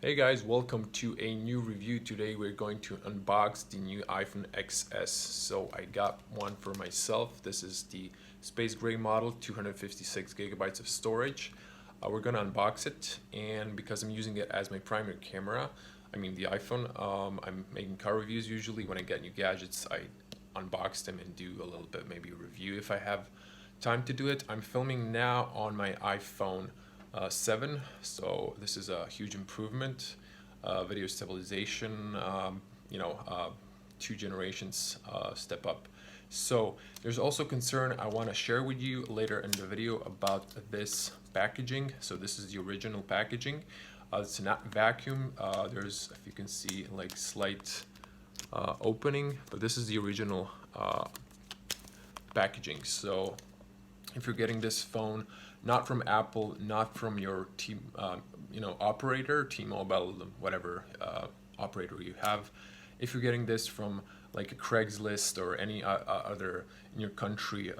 Hey guys, welcome to a new review. Today we're going to unbox the new iPhone XS. So I got one for myself. This is the space gray model, 256 gigabytes of storage. We're gonna unbox it, and because I'm using it as my primary camera, the iPhone, I'm making car reviews usually. When I get new gadgets, I unbox them and do a little bit, maybe a review if I have time to do it. I'm filming now on my iPhone 7, so this is a huge improvement. Video stabilization, 2 generations step up. So there's also concern I want to share with you later in the video about this packaging. So this is the original packaging. It's not vacuum. There's, if you can see, like slight opening, but this is the original packaging. So if you're getting this phone not from Apple, not from your operator, T-Mobile, whatever operator you have, if you're getting this from like a Craigslist or any other in your country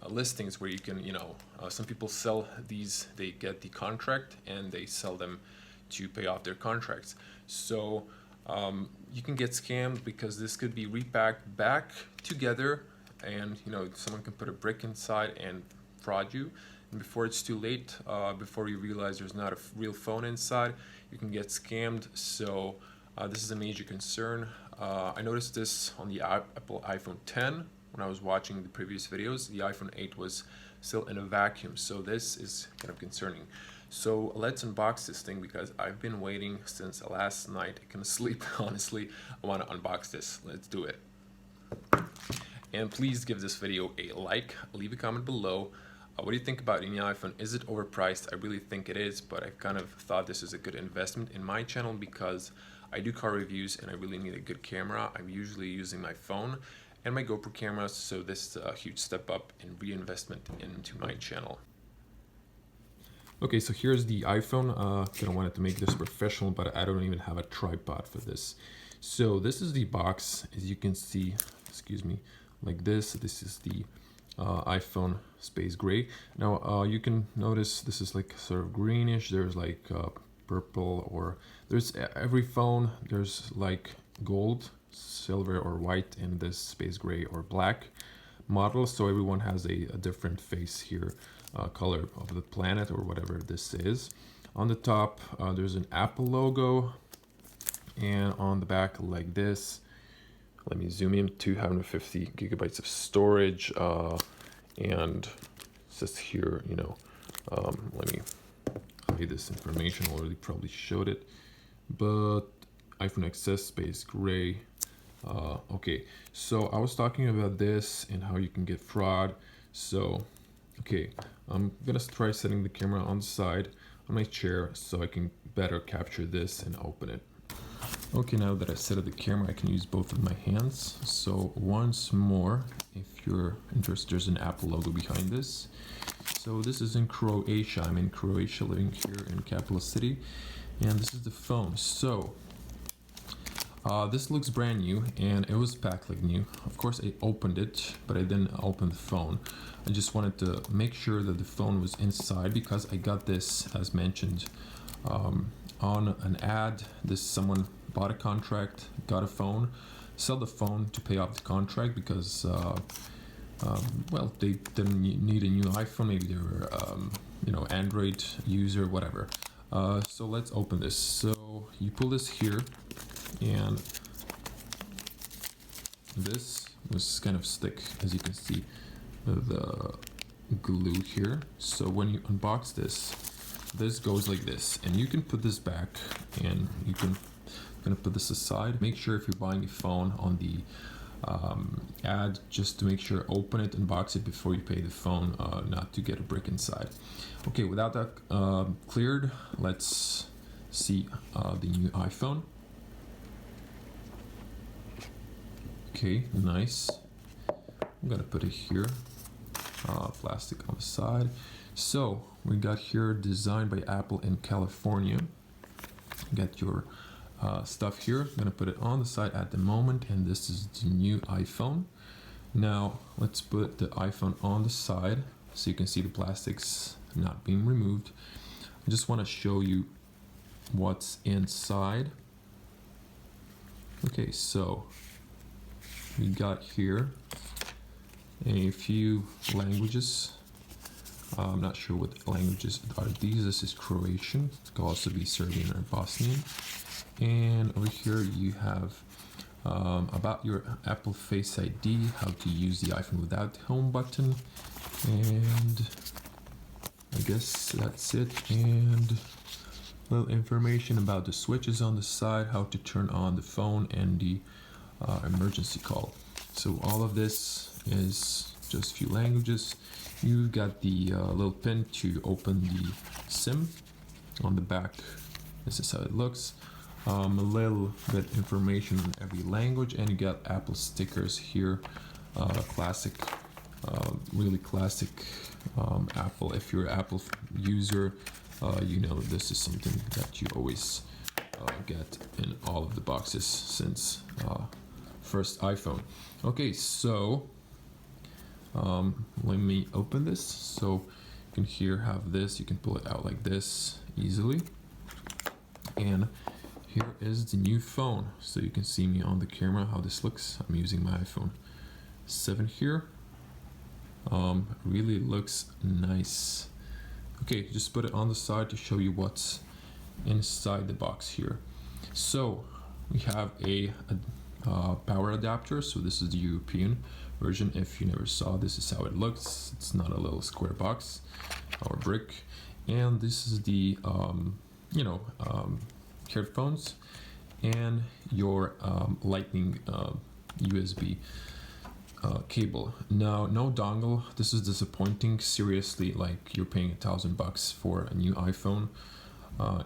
listings where you can, some people sell these, they get the contract and they sell them to pay off their contracts. So you can get scammed because this could be repacked back together, and someone can put a brick inside and fraud you. And before it's too late, before you realize there's not a real phone inside, you can get scammed. So this is a major concern. I noticed this on the Apple iPhone 10 when I was watching the previous videos. The iPhone 8 was still in a vacuum, so this is kind of concerning. So let's unbox this thing because I've been waiting since last night. I couldn't sleep, honestly. I want to unbox this. Let's do it. And please give this video a like, leave a comment below. What do you think about the iPhone? Is it overpriced? I really think it is, but I kind of thought this is a good investment in my channel because I do car reviews and I really need a good camera. I'm usually using my phone and my GoPro cameras, so this is a huge step up in reinvestment into my channel. Okay, so here's the iPhone. I wanted to make this professional, but I don't even have a tripod for this. So this is the box, as you can see, like this. This is the iPhone space gray. Now you can notice this is like sort of greenish. There's like purple, or there's every phone there's like gold, silver, or white in this space gray or black model. So everyone has a different face here, color of the planet or whatever this is. On the top there's an Apple logo, and on the back like this. Let me zoom in. 250 gigabytes of storage, and it says here, let me hide this information. I already probably showed it, but iPhone XS space gray. Okay, so I was talking about this and how you can get fraud. So, okay, I'm gonna try setting the camera on the side on my chair so I can better capture this and open it. Okay, now that I set up the camera, I can use both of my hands. So once more, if you're interested, there's an Apple logo behind this. So this is in Croatia. I'm in Croatia, living here in capital city, and this is the phone. So this looks brand new, and it was packed like new. Of course, I opened it, but I didn't open the phone. I just wanted to make sure that the phone was inside because I got this, as mentioned, on an ad. Someone bought a contract, got a phone, sell the phone to pay off the contract because well, they didn't need a new iPhone. Maybe they were Android user, whatever. So let's open this. So you pull this here, and this was kind of stick, as you can see, the glue here. So when you unbox this, this goes like this, and you can put this back, and you can gonna put this aside. Make sure if you're buying a phone on the ad, just to make sure, open it, unbox it before you pay the phone, not to get a brick inside. Okay, without that cleared, let's see the new iPhone. Okay, nice. I'm gonna put it here, plastic on the side. So we got here, designed by Apple in California. Got your stuff here. I'm gonna put it on the side at the moment, and this is the new iPhone. Now let's put the iPhone on the side so you can see the plastics not being removed. I just want to show you what's inside. Okay, so we got here a few languages. I'm not sure what languages are these. This is Croatian. It could also be Serbian or Bosnian. And over here you have about your Apple Face ID, how to use the iPhone without the home button, and I guess that's it. And little information about the switches on the side, how to turn on the phone and the emergency call. So all of this is just a few languages. You've got the little pin to open the SIM on the back. This is how it looks. A little bit information on every language, and you got Apple stickers here. Classic, really classic Apple. If you're an Apple user, you know this is something that you always get in all of the boxes since first iPhone. Okay, so let me open this. So you can here have this, you can pull it out like this easily, and here is the new phone. So you can see me on the camera how this looks. I'm using my iPhone 7 here. Really looks nice. Okay, just put it on the side to show you what's inside the box here. So we have a power adapter. So this is the European version. If you never saw, this is how it looks. It's not a little square box or brick. And this is the headphones and your lightning USB cable. Now, no dongle. This is disappointing. Seriously, like you're paying $1,000 for a new iPhone,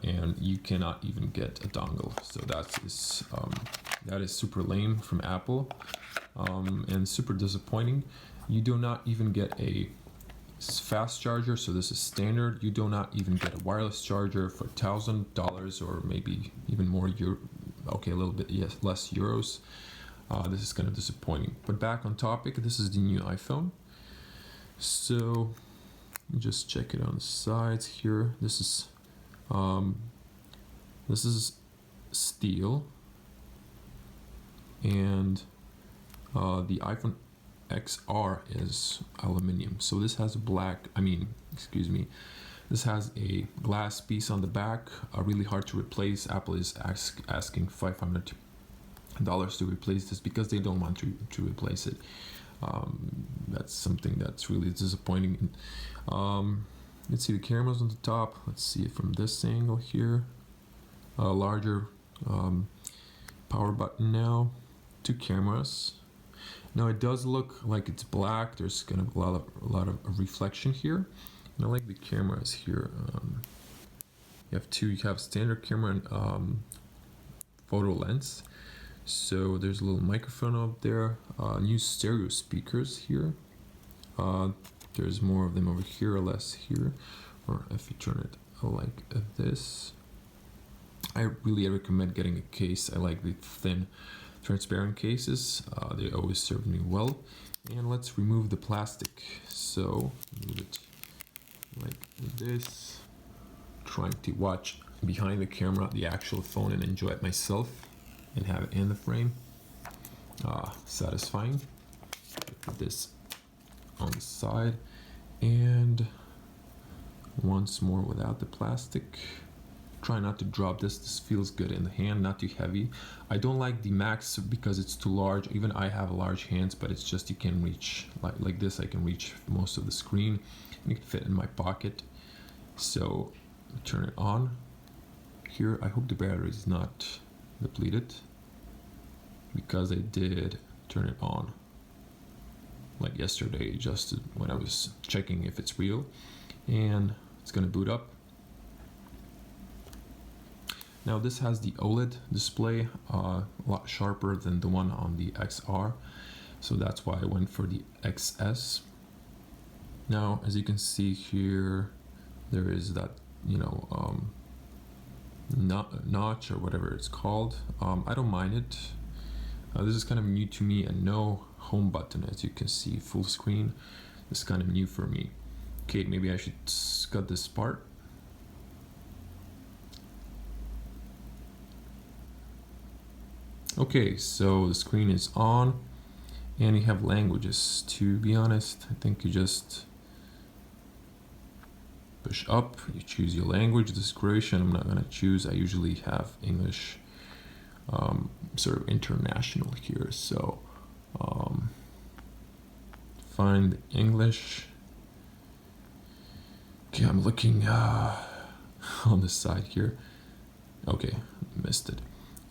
and you cannot even get a dongle. So that is super lame from Apple, and super disappointing. You do not even get a fast charger, so this is standard. You do not even get a wireless charger for $1,000 or maybe even more okay, a little bit less euros. This is kind of disappointing. But back on topic, this is the new iPhone. So just check it on the sides here. This is steel, and the iPhone XR is aluminum. So this has this has a glass piece on the back, really hard to replace. Apple is asking $500 to replace this because they don't want to replace it. That's something that's really disappointing. Let's see the cameras on the top. Let's see it from this angle here. A larger power button now. 2 cameras. Now it does look like it's black. There's kind of a lot of reflection here. And I like the cameras here. You have 2. You have standard camera and photo lens. So there's a little microphone up there. New stereo speakers here. There's more of them over here or less here. Or if you turn it like this. I really recommend getting a case. I like the thin transparent cases. They always serve me well. And let's remove the plastic. So move it like this. Trying to watch behind the camera the actual phone and enjoy it myself and have it in the frame. Satisfying. Put this on the side, and once more without the plastic. Try not to drop this. This feels good in the hand, not too heavy. I don't like the Max because it's too large. Even I have large hands, but it's just you can reach like this. I can reach most of the screen, and it can fit in my pocket. So turn it on. Here, I hope the battery is not depleted, because I did turn it on like yesterday, just when I was checking if it's real, and it's gonna boot up. Now this has the OLED display, a lot sharper than the one on the XR, so that's why I went for the XS. Now, as you can see here, there is that notch or whatever it's called. I don't mind it. This is kind of new to me, and no home button, as you can see, full screen. This is kind of new for me. Okay, maybe I should cut this part. Okay, so the screen is on and you have languages. To be honest, I think you just push up, you choose your language. This is Croatian, I'm not gonna choose. I usually have English, sort of international here. So find English. Okay, I'm looking on the side here. Okay, missed it.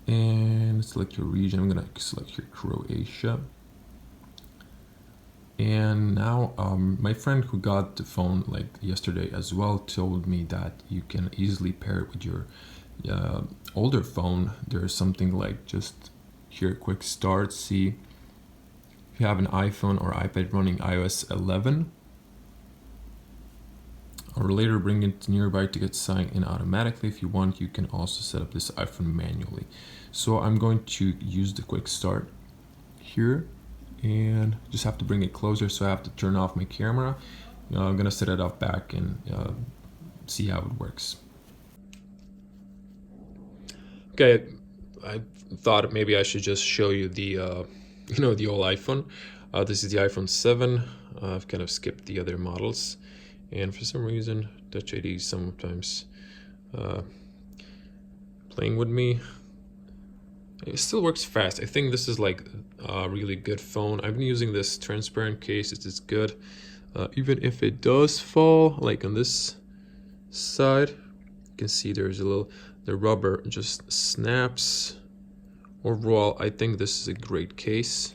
And select your region. I'm gonna select here Croatia. And now my friend who got the phone like yesterday as well told me that you can easily pair it with your older phone. There's something like just here, quick start, see if you have an iPhone or iPad running iOS 11, or later bring it nearby to get signed in automatically. If you want, you can also set up this iPhone manually. So I'm going to use the quick start here and just have to bring it closer, so I have to turn off my camera. I'm gonna set it up back and see how it works. Okay, I thought maybe I should just show you the the old iPhone. This is the iPhone 7. I've kind of skipped the other models, and for some reason Touch ID is sometimes playing with me. It still works fast. I think this is like a really good phone. I've been using this transparent case. It's good. Even if it does fall, like on this side, you can see there's a little, the rubber just snaps. Overall, I think this is a great case.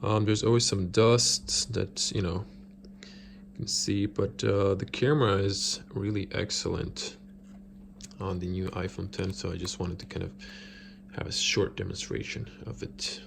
There's always some dust that, you can see, but the camera is really excellent on the new iPhone 10, so I just wanted to kind of have a short demonstration of it.